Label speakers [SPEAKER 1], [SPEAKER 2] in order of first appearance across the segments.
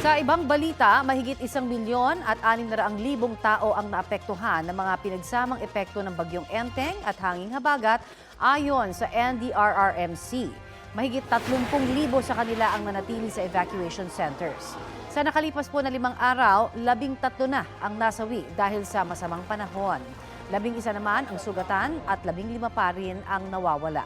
[SPEAKER 1] Sa ibang balita, mahigit 1,600,000 tao ang naapektuhan ng mga pinagsamang epekto ng bagyong Enteng at hanging habagat ayon sa NDRRMC. Mahigit 30,000 sa kanila ang nanatili sa evacuation centers. Sa nakalipas po na 5 araw, 13 na ang nasawi dahil sa masamang panahon. 11 naman ang sugatan at 15 pa rin ang nawawala.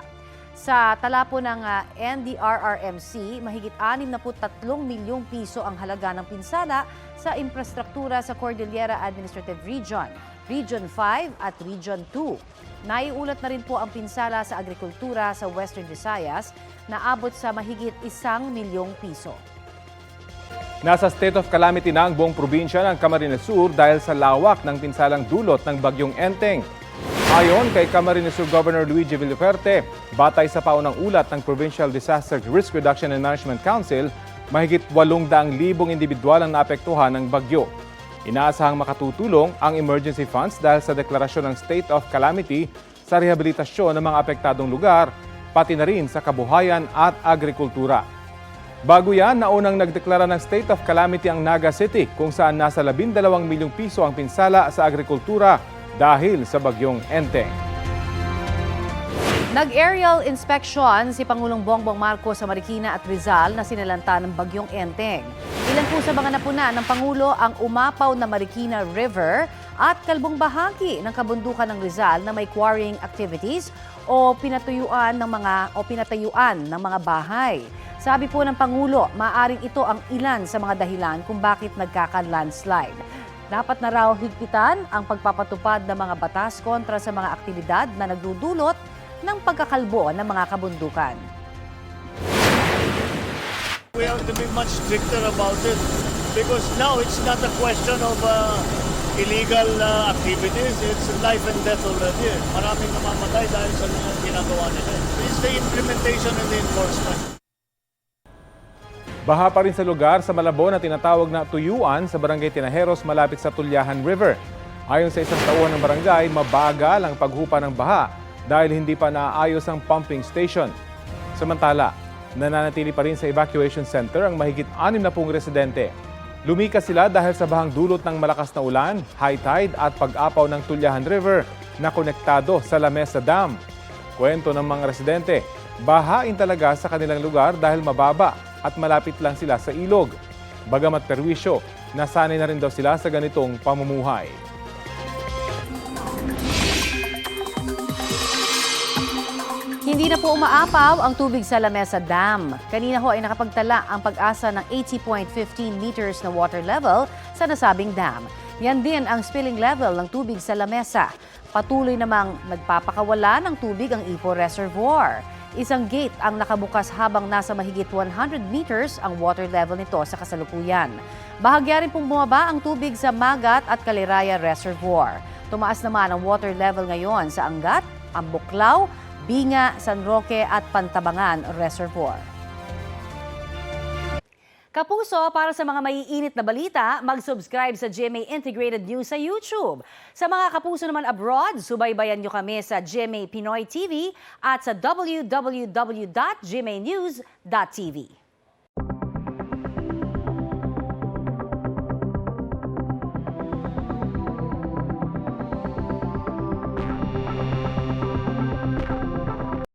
[SPEAKER 1] Sa tala po ng NDRRMC, mahigit 63 milyong piso ang halaga ng pinsala sa infrastruktura sa Cordillera Administrative Region, Region 5 at Region 2. Naiulat na rin po ang pinsala sa agrikultura sa Western Visayas na abot sa mahigit 1 milyong piso.
[SPEAKER 2] Nasa state of calamity na ang buong probinsya ng Camarines Sur dahil sa lawak ng pinsalang dulot ng bagyong Enteng. Ayon kay Camarines Sur Governor Luigi Villaferte, batay sa paunang ulat ng Provincial Disaster Risk Reduction and Management Council, mahigit 800,000 individual ang naapektuhan ng bagyo. Inaasahang makatutulong ang emergency funds dahil sa deklarasyon ng state of calamity sa rehabilitasyon ng mga apektadong lugar, pati na rin sa kabuhayan at agrikultura. Bago yan, naunang nagdeklara ng state of calamity ang Naga City kung saan nasa 12 milyong piso ang pinsala sa agrikultura dahil sa bagyong Enteng.
[SPEAKER 1] Nag-aerial inspection si Pangulong Bongbong Marcos sa Marikina at Rizal na sinalanta ng bagyong Enteng. Ilan po sa mga napuna ng Pangulo ang umapaw na Marikina River at kalbong bahagi ng kabundukan ng Rizal na may quarrying activities o pinatayuan ng mga bahay. Sabi po ng Pangulo, maaaring ito ang ilan sa mga dahilan kung bakit nagkaka-landslide. Dapat na raw higpitan ang pagpapatupad ng mga batas kontra sa mga aktibidad na nagdudulot ng pagkakalbo ng mga kabundukan.
[SPEAKER 3] We have to be much stricter about it because now it's not a question of illegal activities. It's life and death already. Maraming namamatay dahil sa mga ginagawa nila. It's the implementation and the enforcement.
[SPEAKER 2] Baha pa rin sa lugar sa Malabon na tinatawag na tuyuan sa Barangay Tinajeros malapit sa Tulyahan River. Ayon sa isang tauhan ng barangay, mabagal ang paghupa ng baha dahil hindi pa naayos ang pumping station. Samantala, nananatili pa rin sa evacuation center ang mahigit 60 residente. Lumikas sila dahil sa bahang dulot ng malakas na ulan, high tide at pag-apaw ng Tulyahan River na konektado sa La Mesa Dam. Kwento ng mga residente, bahain talaga sa kanilang lugar dahil mababa at malapit lang sila sa ilog. Bagamat perwisyo, nasanay na rin daw sila sa ganitong pamumuhay.
[SPEAKER 1] Hindi na po umaapaw ang tubig sa La Mesa Dam. Kanina ho ay nakapagtala ang Pag-asa ng 80.15 meters na water level sa nasabing dam. Yan din ang spilling level ng tubig sa La Mesa. Patuloy namang nagpapakawala ng tubig ang Ipo Reservoir. Isang gate ang nakabukas habang nasa mahigit 100 meters ang water level nito sa kasalukuyan. Bahagya rin pong bumaba ang tubig sa Magat at Caliraya Reservoir. Tumaas naman ang water level ngayon sa Angat, Ambuklaw, Binga, San Roque at Pantabangan Reservoir. Kapuso, para sa mga maiinit na balita, mag-subscribe sa GMA Integrated News sa YouTube. Sa mga kapuso naman abroad, subaybayan nyo kami sa GMA Pinoy TV at sa www.gmanews.tv.